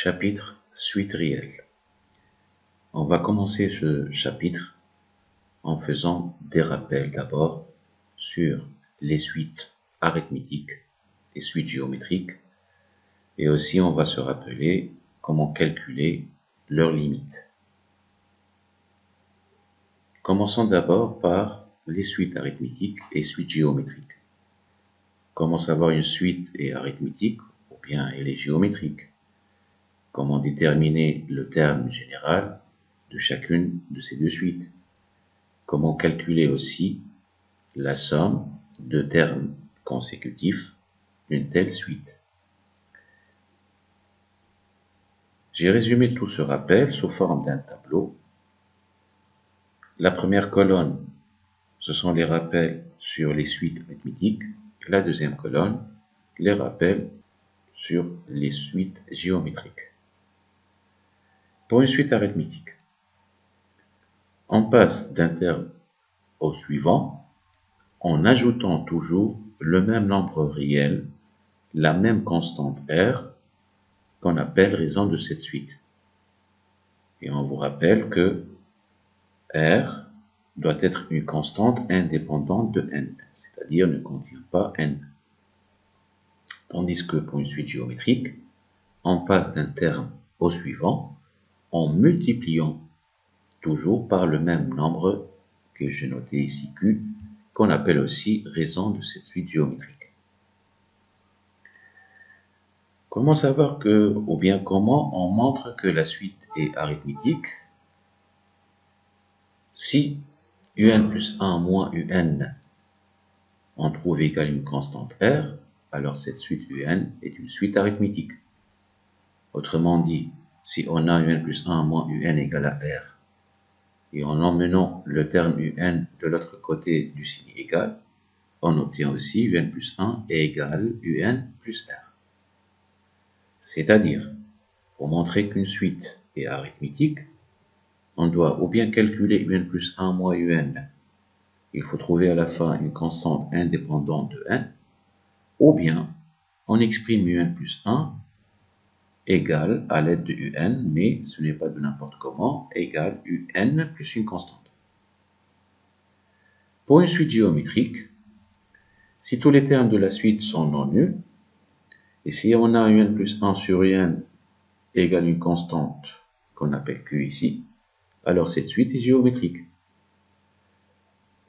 Chapitre suite réelle. On va commencer ce chapitre en faisant des rappels d'abord sur les suites arithmétiques et suites géométriques, et aussi on va se rappeler comment calculer leurs limites. Commençons d'abord par les suites arithmétiques et suites géométriques. Comment savoir une suite est arithmétique ou bien elle est géométrique? Comment déterminer le terme général de chacune de ces deux suites? Comment calculer aussi la somme de termes consécutifs d'une telle suite? J'ai résumé tout ce rappel sous forme d'un tableau. La première colonne, ce sont les rappels sur les suites arithmétiques. La deuxième colonne, les rappels sur les suites géométriques. Pour une suite arithmétique, on passe d'un terme au suivant en ajoutant toujours le même nombre réel, la même constante R, qu'on appelle raison de cette suite. Et on vous rappelle que R doit être une constante indépendante de n, c'est-à-dire ne contient pas n. Tandis que pour une suite géométrique, on passe d'un terme au suivant en multipliant toujours par le même nombre que j'ai noté ici Q, qu'on appelle aussi raison de cette suite géométrique. Comment savoir ou bien comment on montre que la suite est arithmétique? Si un plus 1 moins un, on trouve égal une constante R, alors cette suite un est une suite arithmétique. Autrement dit, si on a un plus 1 moins un égale à R, et en emmenant le terme un de l'autre côté du signe égal, on obtient aussi un plus 1 est égal à un plus R. C'est-à-dire, pour montrer qu'une suite est arithmétique, on doit ou bien calculer un plus 1 moins un, il faut trouver à la fin une constante indépendante de n, ou bien on exprime un plus 1 égale à l'aide de un, mais ce n'est pas de n'importe comment, égale un plus une constante. Pour une suite géométrique, si tous les termes de la suite sont non nuls, et si on a un plus 1 sur un égale une constante qu'on appelle Q ici, alors cette suite est géométrique.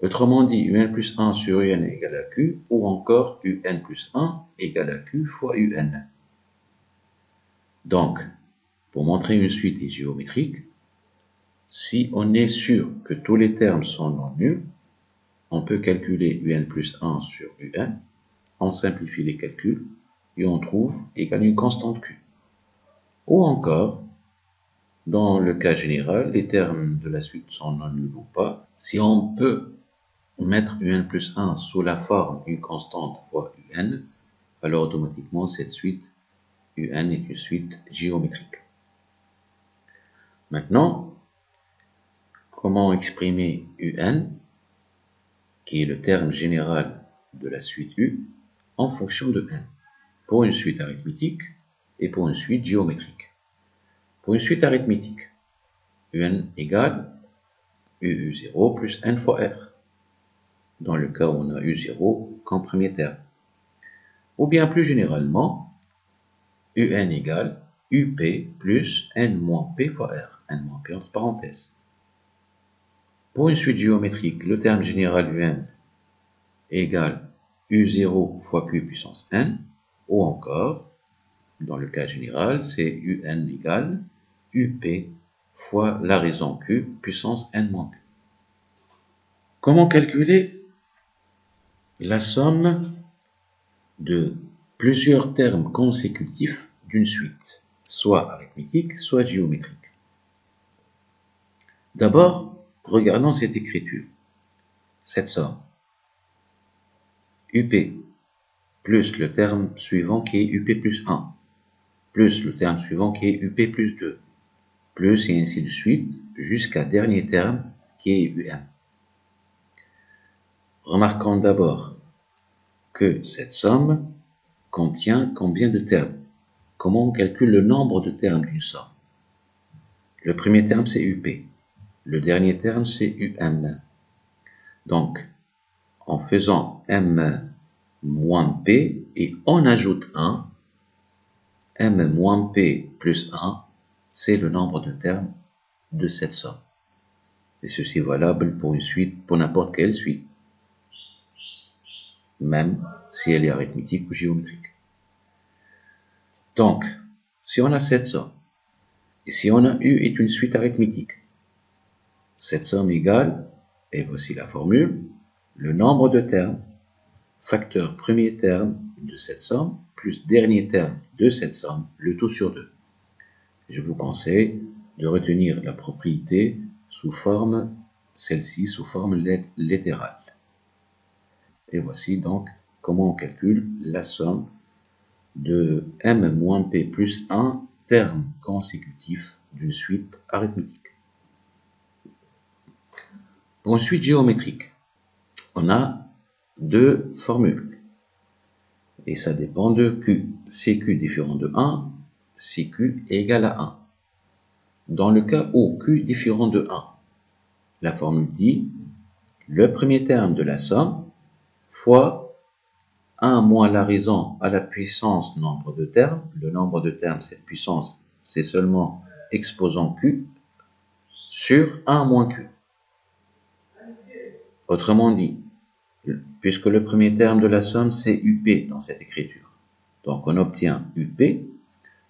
Autrement dit, un plus 1 sur un égale à Q, ou encore un plus 1 égale à Q fois un. Donc, pour montrer une suite est géométrique, si on est sûr que tous les termes sont non nuls, on peut calculer un plus 1 sur un, on simplifie les calculs, et on trouve égal une constante Q. Ou encore, dans le cas général, les termes de la suite sont non nuls ou pas, si on peut mettre un plus 1 sous la forme une constante fois un, alors automatiquement cette suite un est une suite géométrique. Maintenant, comment exprimer un, qui est le terme général de la suite U, en fonction de n, pour une suite arithmétique et pour une suite géométrique. Pour une suite arithmétique, un égale u0 plus n fois r, dans le cas où on a u0 comme premier terme. Ou bien plus généralement, un égale up plus n moins p fois r, n moins p entre parenthèses. Pour une suite géométrique, le terme général un égale u0 fois q puissance n, ou encore, dans le cas général, c'est un égale up fois la raison q puissance n moins p. Comment calculer la somme de plusieurs termes consécutifs d'une suite, soit arithmétique, soit géométrique? D'abord, regardons cette écriture, cette somme. up plus le terme suivant qui est up plus 1, plus le terme suivant qui est up plus 2, plus et ainsi de suite, jusqu'à dernier terme qui est un. Remarquons d'abord que cette somme contient combien de termes? comment on calcule le nombre de termes d'une somme. Le premier terme, c'est UP. Le dernier terme, c'est UM. Donc, en faisant M moins P, et on ajoute 1, M moins P plus 1, c'est le nombre de termes de cette somme. Et ceci est valable pour une suite, pour n'importe quelle suite, même si elle est arithmétique ou géométrique. Donc, si on a cette somme, et si on a U est une suite arithmétique, cette somme égale, et voici la formule, le nombre de termes, facteur premier terme de cette somme, plus dernier terme de cette somme, le tout sur 2. Je vous conseille de retenir la propriété sous forme, celle-ci sous forme littérale. Et voici donc comment on calcule la somme de M moins P plus 1 termes consécutifs d'une suite arithmétique. Pour une suite géométrique, on a deux formules. Et ça dépend de Q. CQ différent de 1, CQ égale à 1. Dans le cas où Q différent de 1, la formule dit le premier terme de la somme fois 1 moins la raison à la puissance nombre de termes. Le nombre de termes, cette puissance, c'est seulement exposant Q sur 1 moins Q. Autrement dit, puisque le premier terme de la somme, c'est UP dans cette écriture. Donc on obtient UP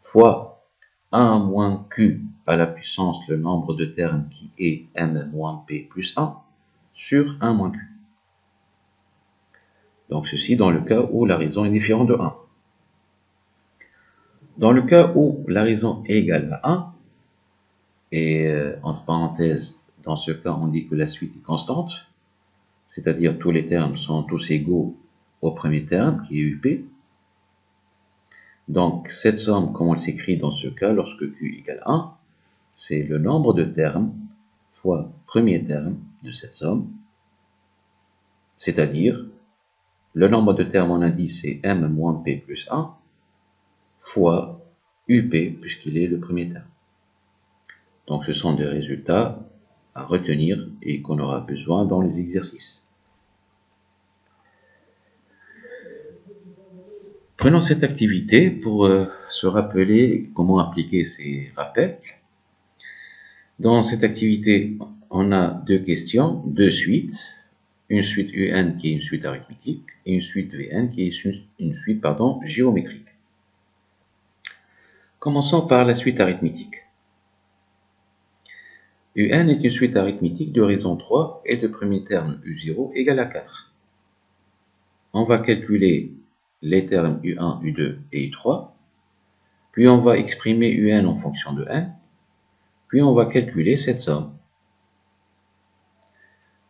fois 1 moins Q à la puissance le nombre de termes qui est M moins P plus 1 sur 1 moins Q. Donc ceci dans le cas où la raison est différente de 1. Dans le cas où la raison est égale à 1, et entre parenthèses, dans ce cas on dit que la suite est constante, c'est-à-dire tous les termes sont tous égaux au premier terme qui est UP. Donc cette somme, comme elle s'écrit dans ce cas, lorsque Q égale 1, c'est le nombre de termes fois premier terme de cette somme, c'est-à-dire le nombre de termes on a dit c'est M moins P plus 1 fois UP puisqu'il est le premier terme. Donc ce sont des résultats à retenir et qu'on aura besoin dans les exercices. Prenons cette activité pour se rappeler comment appliquer ces rappels. Dans cette activité, on a deux questions, deux suites. Une suite UN qui est une suite arithmétique et une suite VN qui est une suite géométrique. Commençons par la suite arithmétique. UN est une suite arithmétique de raison 3 et de premier terme U0 égale à 4. On va calculer les termes U1, U2 et U3, puis on va exprimer UN en fonction de n, puis on va calculer cette somme.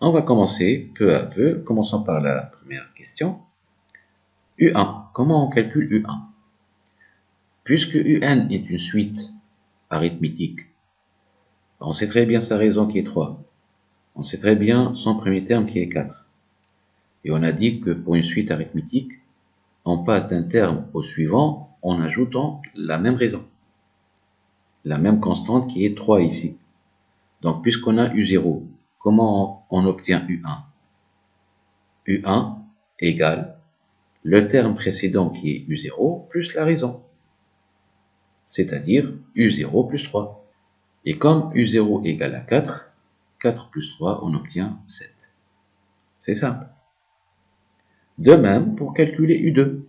On va commencer peu à peu, commençons par la première question. U1, comment on calcule U1? Puisque UN est une suite arithmétique, on sait très bien sa raison qui est 3. On sait très bien son premier terme qui est 4. Et on a dit que pour une suite arithmétique, on passe d'un terme au suivant en ajoutant la même raison. La même constante qui est 3 ici. Donc puisqu'on a U0, comment on obtient U1? U1 égale le terme précédent qui est U0 plus la raison. C'est-à-dire U0 plus 3. Et comme U0 égale à 4, 4 plus 3, on obtient 7. C'est simple. De même, pour calculer U2,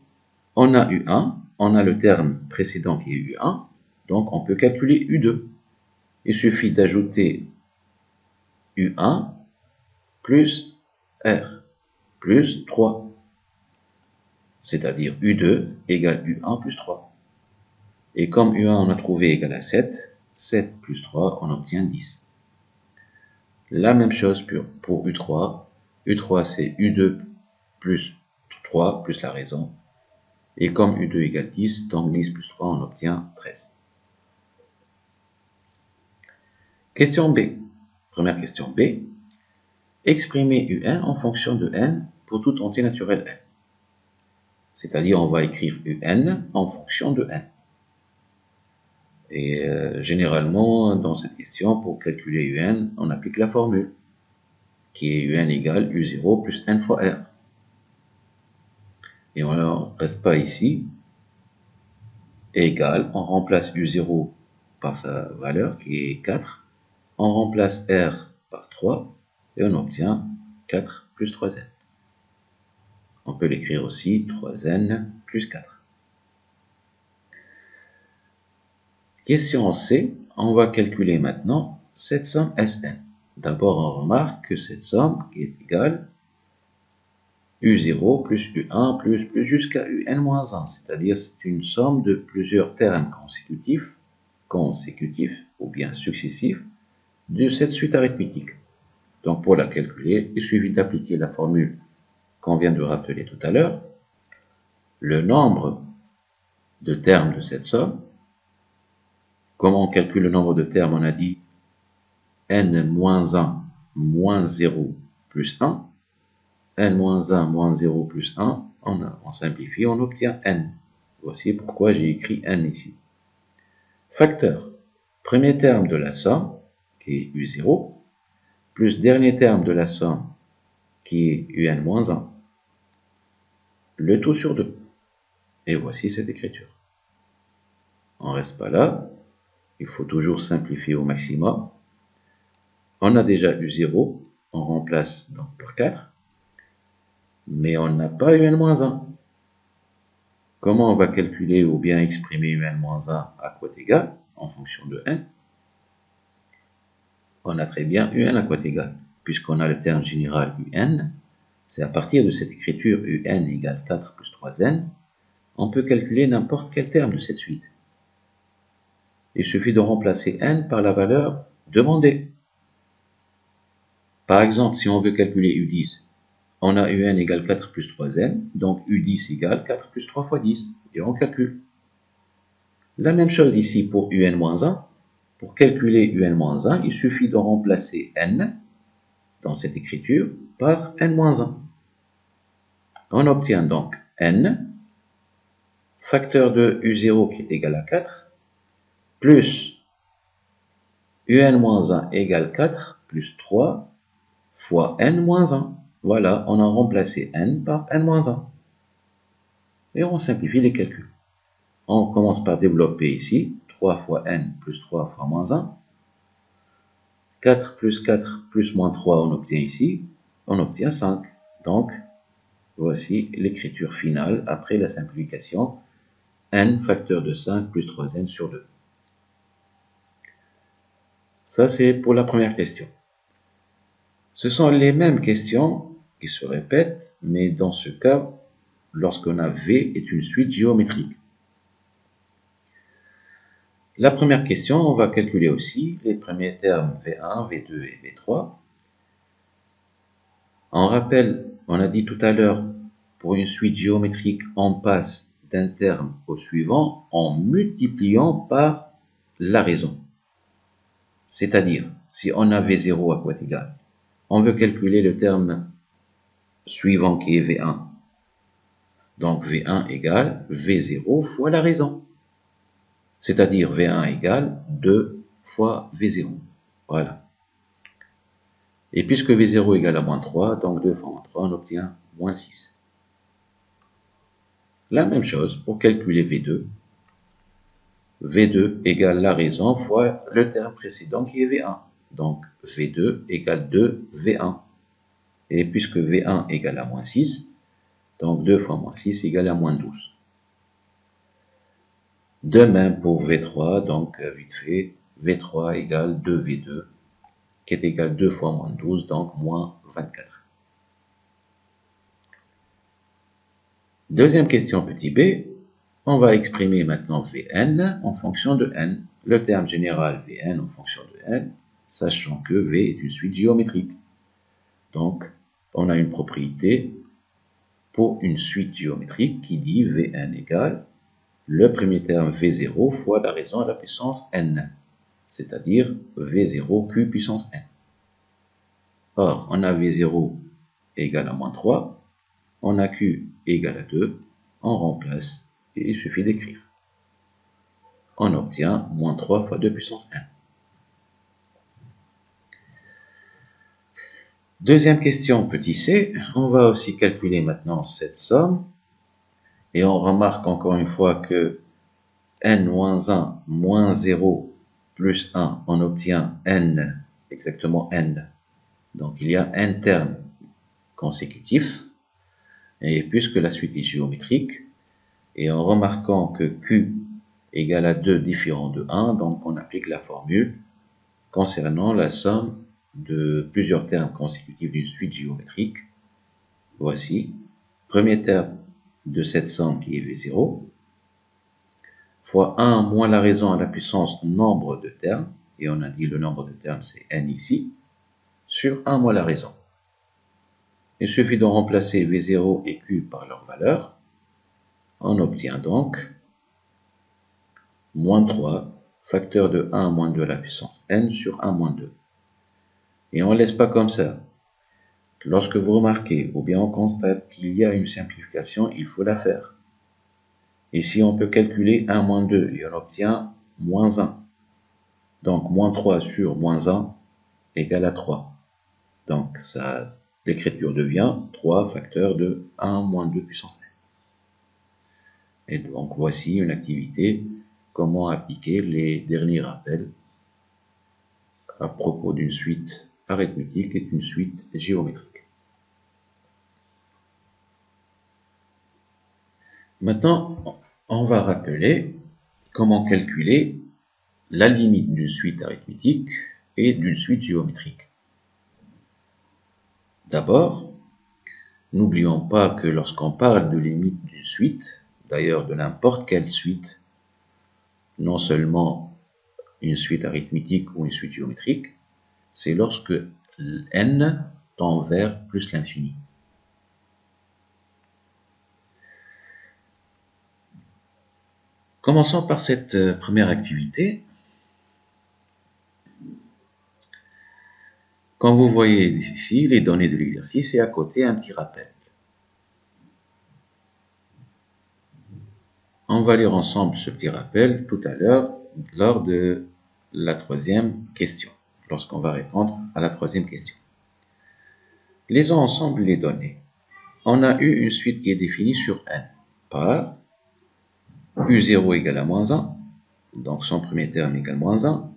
on a U1, on a le terme précédent qui est U1, donc on peut calculer U2. Il suffit d'ajouter U1 plus R plus 3, c'est-à-dire U2 égale U1 plus 3. Et comme U1 on a trouvé égal à 7, 7 plus 3, on obtient 10. La même chose pour U3. U3 c'est U2 plus 3 plus la raison. Et comme U2 égale 10, donc 10 plus 3, on obtient 13. Question B. Première question B. Exprimer UN en fonction de n pour tout entier naturel n. C'est-à-dire on va écrire UN en fonction de n. Et généralement, dans cette question, pour calculer un, on applique la formule, qui est un égale u0 plus n fois r. Et on ne reste pas ici. Égale, on remplace u0 par sa valeur, qui est 4. On remplace r par 3, et on obtient 4 plus 3n. On peut l'écrire aussi 3n plus 4. Question C, on va calculer maintenant cette somme Sn. D'abord, on remarque que cette somme qui est égale u0 plus u1 plus jusqu'à un-1, c'est-à-dire c'est une somme de plusieurs termes consécutifs ou bien successifs de cette suite arithmétique. Donc pour la calculer, il suffit d'appliquer la formule qu'on vient de rappeler tout à l'heure. Le nombre de termes de cette somme. Comment on calcule le nombre de termes? On a dit n-1 moins 0 plus 1. n-1 moins 0 plus 1, on simplifie, on obtient n. Voici pourquoi j'ai écrit n ici. Facteur. Premier terme de la somme, qui est u0, plus dernier terme de la somme, qui est un moins 1. Le tout sur 2. Et voici cette écriture. On ne reste pas là. Il faut toujours simplifier au maximum. On a déjà u0, on remplace donc par 4. Mais on n'a pas un-1. Comment on va calculer ou bien exprimer un-1 à quote égal en fonction de n? On a très bien un à quote égal, puisqu'on a le terme général un. C'est à partir de cette écriture un égale 4 plus 3n, on peut calculer n'importe quel terme de cette suite. Il suffit de remplacer n par la valeur demandée. Par exemple, si on veut calculer u10, on a un égale 4 plus 3n, donc u10 égale 4 plus 3 fois 10, et on calcule. La même chose ici pour un-1. Pour calculer un-1, il suffit de remplacer n dans cette écriture par n-1. On obtient donc n, facteur de u0 qui est égal à 4, plus un-1 égale 4 plus 3 fois n-1. Voilà, on a remplacé n par n-1. Et on simplifie les calculs. On commence par développer ici. 3 fois n plus 3 fois moins 1. 4 plus 4 plus moins 3, on obtient ici. On obtient 5. Donc, voici l'écriture finale après la simplification. N facteur de 5 plus 3n sur 2. Ça, c'est pour la première question. Ce sont les mêmes questions qui se répètent, mais dans ce cas, lorsqu'on a V est une suite géométrique. La première question, on va calculer aussi les premiers termes V1, V2 et V3. On rappelle, on a dit tout à l'heure, pour une suite géométrique, on passe d'un terme au suivant en multipliant par la raison. C'est-à-dire, si on a V0 à quote égal, on veut calculer le terme suivant qui est V1. Donc V1 égale V0 fois la raison. C'est-à-dire V1 égale 2 fois V0. Voilà. Et puisque V0 égale à moins 3, donc 2 fois moins 3, on obtient moins 6. La même chose pour calculer V2. V2 égale la raison fois le terme précédent qui est V1. Donc V2 égale 2 V1. Et puisque V1 égale à moins 6, donc 2 fois moins 6 égale à moins 12. De même pour V3, donc vite fait, V3 égale 2V2, qui est égal 2 fois moins 12, donc moins 24. Deuxième question petit b, on va exprimer maintenant Vn en fonction de n, le terme général Vn en fonction de n, sachant que V est une suite géométrique. Donc, on a une propriété pour une suite géométrique qui dit Vn égale le premier terme V0 fois la raison à la puissance n, c'est-à-dire V0 Q puissance n. Or, on a V0 égale à moins 3, on a Q égale à 2, on remplace et il suffit d'écrire. on obtient moins 3 fois 2 puissance n. Deuxième question, petit c, on va aussi calculer maintenant cette somme, et on remarque encore une fois que n-1 moins 0 plus 1, on obtient n, exactement n. Donc il y a n termes consécutifs, et puisque la suite est géométrique, et en remarquant que q égale à 2 différent de 1, donc on applique la formule concernant la somme de plusieurs termes consécutifs d'une suite géométrique. Voici, premier terme de cette somme qui est V0, fois 1 moins la raison à la puissance nombre de termes, et on a dit le nombre de termes c'est n ici, sur 1 moins la raison. Il suffit de remplacer V0 et Q par leur valeur, on obtient donc moins 3, facteur de 1 moins 2 à la puissance n sur 1 moins 2. Et on ne laisse pas comme ça. Lorsque vous remarquez, ou bien on constate qu'il y a une simplification, il faut la faire. Ici, on peut calculer 1 moins 2 et on obtient moins 1. Donc, moins 3 sur moins 1 égale à 3. Donc, l'écriture devient 3 facteur de 1 moins 2 puissance n. Et donc, voici une activité, comment appliquer les derniers rappels à propos d'une suite arithmétique et d'une suite géométrique. Maintenant, on va rappeler comment calculer la limite d'une suite arithmétique et d'une suite géométrique. D'abord, n'oublions pas que lorsqu'on parle de limite d'une suite, d'ailleurs de n'importe quelle suite, non seulement une suite arithmétique ou une suite géométrique, c'est lorsque n tend vers plus l'infini. Commençons par cette première activité. Comme vous voyez ici, les données de l'exercice et à côté un petit rappel. On va lire ensemble ce petit rappel tout à l'heure lors de la troisième question, lorsqu'on va répondre à la troisième question. Lisons ensemble les données. On a eu une suite qui est définie sur n par U0 égale à moins 1, donc son premier terme égale moins 1,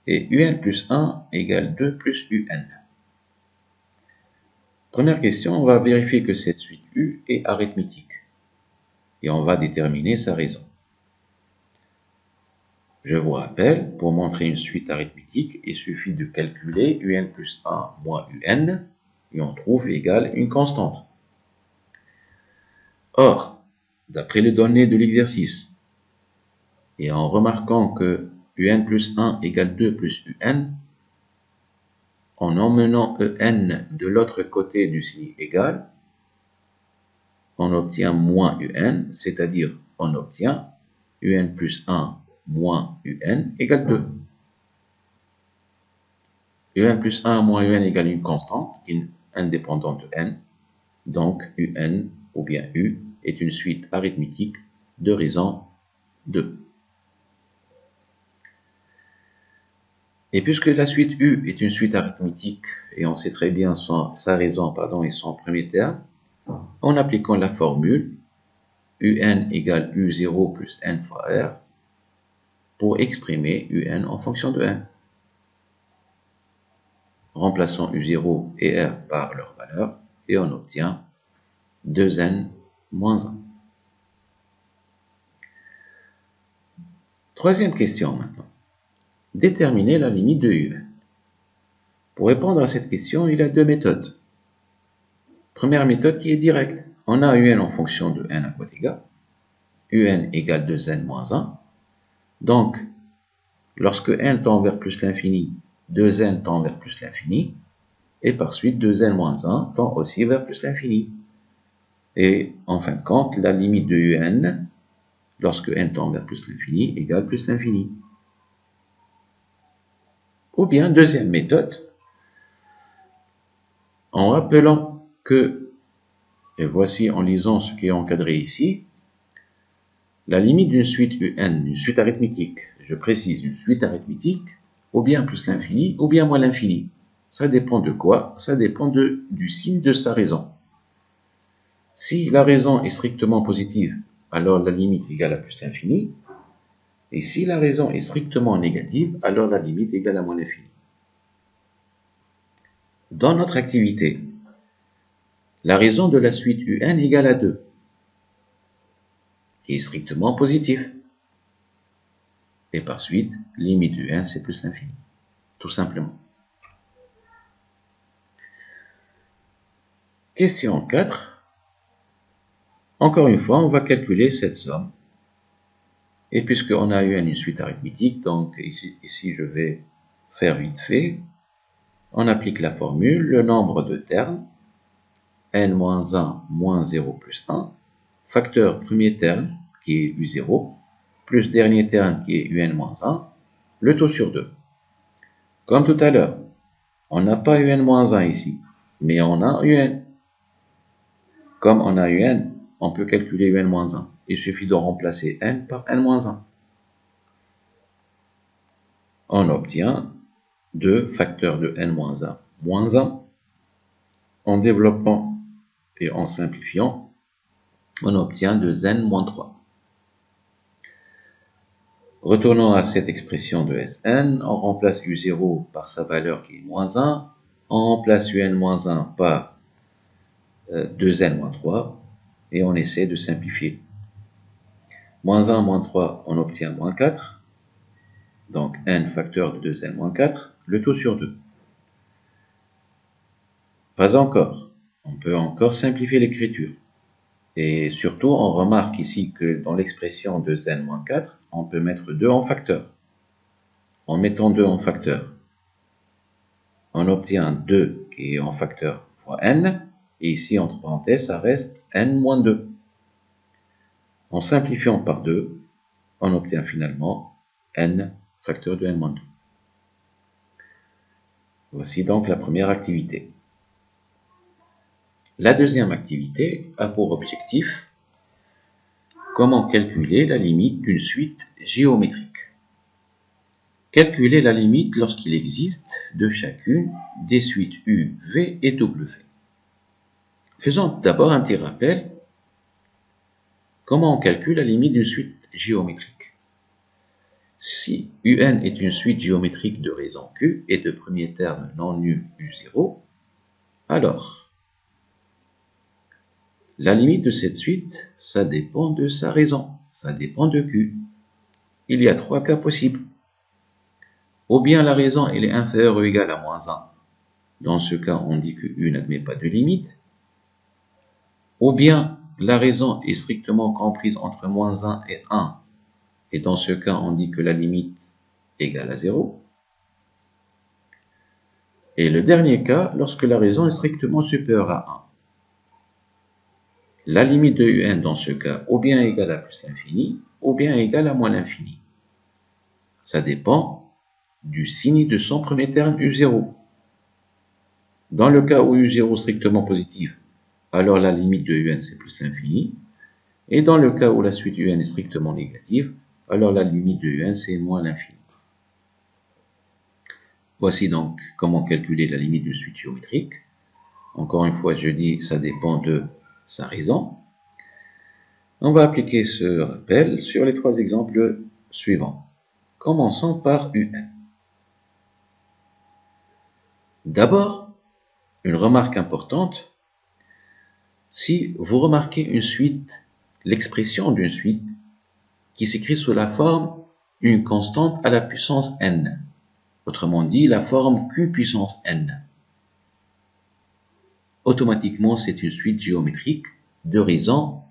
et UN plus 1 égale 2 plus UN. Première question, on va vérifier que cette suite U est arithmétique, et on va déterminer sa raison. Je vous rappelle, pour montrer une suite arithmétique, il suffit de calculer UN plus 1 moins UN, et on trouve égale une constante. Or, d'après les données de l'exercice, et en remarquant que UN plus 1 égale 2 plus UN, en emmenant EN de l'autre côté du signe égal, on obtient moins UN, c'est-à-dire on obtient UN plus 1 moins UN égale 2. UN plus 1 moins UN égale une constante, indépendante de n, donc UN ou bien U est une suite arithmétique de raison 2. Et puisque la suite U est une suite arithmétique, et on sait très bien sa raison et son premier terme, en appliquant la formule UN égale U0 plus n fois R pour exprimer UN en fonction de n. Remplaçons U0 et R par leur valeur et on obtient 2n moins 1. Troisième question maintenant. Déterminer la limite de UN. Pour répondre à cette question, il y a deux méthodes. Première méthode qui est directe. On a UN en fonction de n à quoi égale. UN égale 2n moins 1. Donc, lorsque n tend vers plus l'infini, 2n tend vers plus l'infini. Et par suite, 2n moins 1 tend aussi vers plus l'infini. Et en fin de compte, la limite de UN, lorsque n tend vers plus l'infini, égale plus l'infini. Ou bien, deuxième méthode, en rappelant que, et voici en lisant ce qui est encadré ici, La limite d'une suite UN, une suite arithmétique, je précise une suite arithmétique, ou bien plus l'infini, ou bien moins l'infini. Ça dépend de quoi? Ça dépend du signe de sa raison. Si la raison est strictement positive, alors la limite égale à plus l'infini. Et si la raison est strictement négative, alors la limite égale à moins l'infini. Dans notre activité, la raison de la suite UN égale à 2, qui est strictement positif. Et par suite, limite UN, c'est plus l'infini. Tout simplement. Question 4. Encore une fois, on va calculer cette somme. Et puisqu'on a UN une suite arithmétique, donc ici je vais faire vite fait. On applique la formule, le nombre de termes, n-1 moins 0 plus 1, facteur premier terme, qui est U0, plus dernier terme, qui est UN-1, le taux sur 2. Comme tout à l'heure, on n'a pas UN-1 ici, mais on a UN. Comme on a UN, on peut calculer UN-1. Il suffit de remplacer n par n-1. On obtient 2 facteurs de n-1 moins 1. En développant et en simplifiant, on obtient 2n-3. Retournons à cette expression de Sn, on remplace U0 par sa valeur qui est moins 1, on remplace UN-1 par 2n-3, et on essaie de simplifier. Moins 1, moins 3, on obtient moins 4, donc n facteur de 2n moins 4, le taux sur 2. Pas encore, on peut encore simplifier l'écriture. Et surtout, on remarque ici que dans l'expression 2n moins 4, on peut mettre 2 en facteur. En mettant 2 en facteur, on obtient 2 qui est en facteur fois n, et ici, entre parenthèses, ça reste n moins 2. En simplifiant par 2, on obtient finalement n facteur de n moins 2. Voici donc la première activité. La deuxième activité a pour objectif comment calculer la limite d'une suite géométrique. Calculer la limite lorsqu'il existe de chacune des suites U, V et W. Faisons d'abord un petit rappel. Comment on calcule la limite d'une suite géométrique? Si UN est une suite géométrique de raison Q et de premier terme non nul U0, alors la limite de cette suite, ça dépend de sa raison, ça dépend de Q. Il y a 3 cas possibles. Ou bien la raison elle est inférieure ou égale à moins 1. Dans ce cas, on dit que U n'admet pas de limite. Ou bien la raison est strictement comprise entre moins 1 et 1. Et dans ce cas, on dit que la limite est égale à 0. Et le dernier cas, lorsque la raison est strictement supérieure à 1. La limite de UN dans ce cas, ou bien égale à plus l'infini, ou bien égale à moins l'infini. Ça dépend du signe de son premier terme U0. Dans le cas où U0 est strictement positif, alors la limite de UN c'est plus l'infini. Et dans le cas où la suite UN est strictement négative, alors la limite de UN c'est moins l'infini. Voici donc comment calculer la limite d'une suite géométrique. Encore une fois, je dis ça dépend de sa raison. On va appliquer ce rappel sur les 3 exemples suivants. Commençons par UN. D'abord, une remarque importante. Si vous remarquez une suite, l'expression d'une suite qui s'écrit sous la forme une constante à la puissance n, autrement dit la forme q puissance n, automatiquement c'est une suite géométrique de raison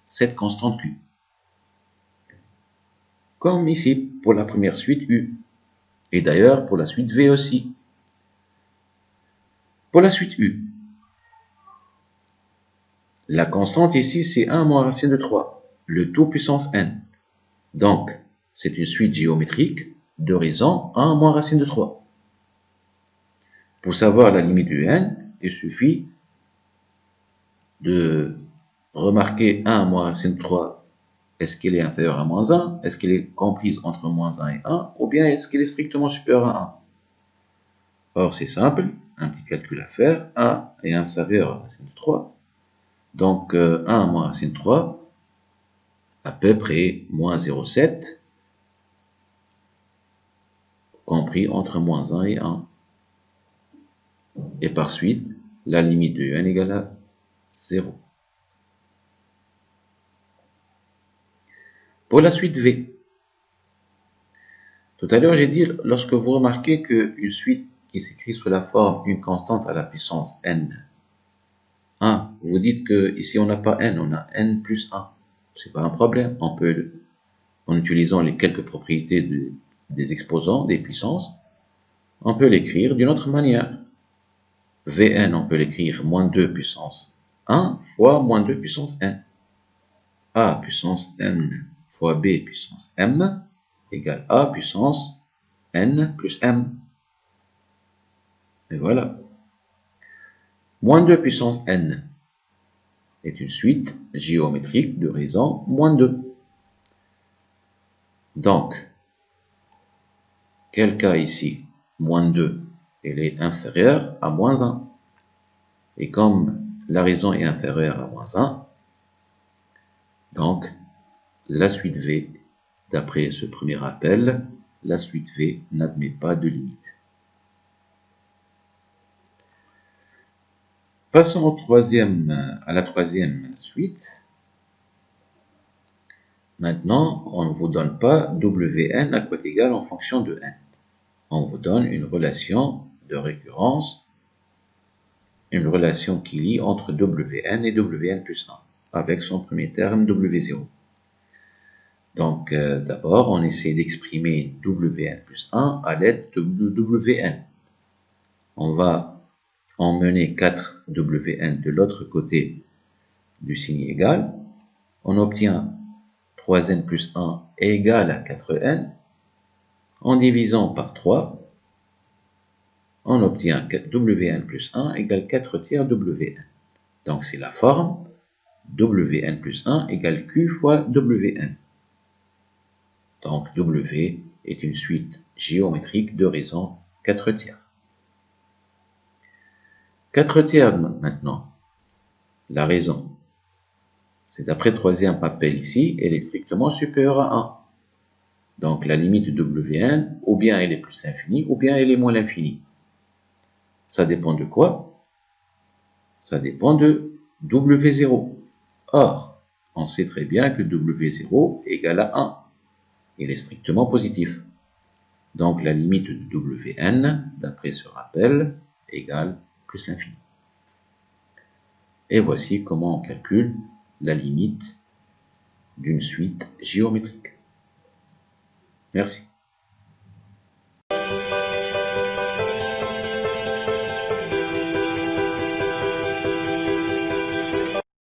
cette constante q. Comme ici pour la première suite u, et d'ailleurs pour la suite v aussi. Pour la suite u, la constante ici c'est 1 moins racine de 3, le tout puissance n. Donc, c'est une suite géométrique de raison 1 moins racine de 3. Pour savoir la limite du n, il suffit de remarquer 1 moins racine de 3 est-ce qu'elle est inférieure à moins 1? Est-ce qu'elle est comprise entre moins 1 et 1? Ou bien est-ce qu'elle est strictement supérieure à 1? Or, c'est simple, un petit calcul à faire. 1 est inférieur à racine de 3. Donc, 1 moins racine de 3, à peu près moins 0,7, compris entre moins 1 et 1. Et par suite, la limite de un égale à 0. Pour la suite V. Tout à l'heure, j'ai dit, lorsque vous remarquez qu'une suite qui s'écrit sous la forme une constante à la puissance n, 1, vous dites que ici on n'a pas n, on a n plus 1. C'est pas un problème. On peut, en utilisant les quelques propriétés des exposants, des puissances, on peut l'écrire d'une autre manière. Vn, on peut l'écrire moins 2 puissance 1 fois moins 2 puissance n. A puissance n fois B puissance m égale A puissance n plus m. Et voilà. Moins 2 puissance n est une suite géométrique de raison moins 2. Donc, quel cas ici? Moins 2, elle est inférieure à moins 1. Et comme la raison est inférieure à moins 1, donc la suite V, d'après ce premier rappel, la suite V n'admet pas de limite. Passons à la troisième suite. Maintenant, on ne vous donne pas Wn à cote égale en fonction de n. On vous donne une relation de récurrence, une relation qui lie entre Wn et Wn plus 1, avec son premier terme W0. Donc, d'abord, on essaie d'exprimer Wn plus 1 à l'aide de Wn. On va emmener 4 Wn de l'autre côté du signe égal. On obtient 3n plus 1 est égal à 4n. En divisant par 3, on obtient Wn plus 1 égale 4 tiers Wn. Donc, c'est la forme Wn plus 1 égale Q fois Wn. Donc, W est une suite géométrique de raison 4 tiers. 4 tiers maintenant. La raison, c'est d'après le troisième rappel ici, elle est strictement supérieure à 1. Donc, la limite de Wn, ou bien elle est plus l'infini, ou bien elle est moins l'infini. Ça dépend de quoi? Ça dépend de W0. Or, on sait très bien que W0 est égal à 1. Il est strictement positif. Donc, la limite de Wn, d'après ce rappel, égale plus l'infini. Et voici comment on calcule la limite d'une suite géométrique. Merci.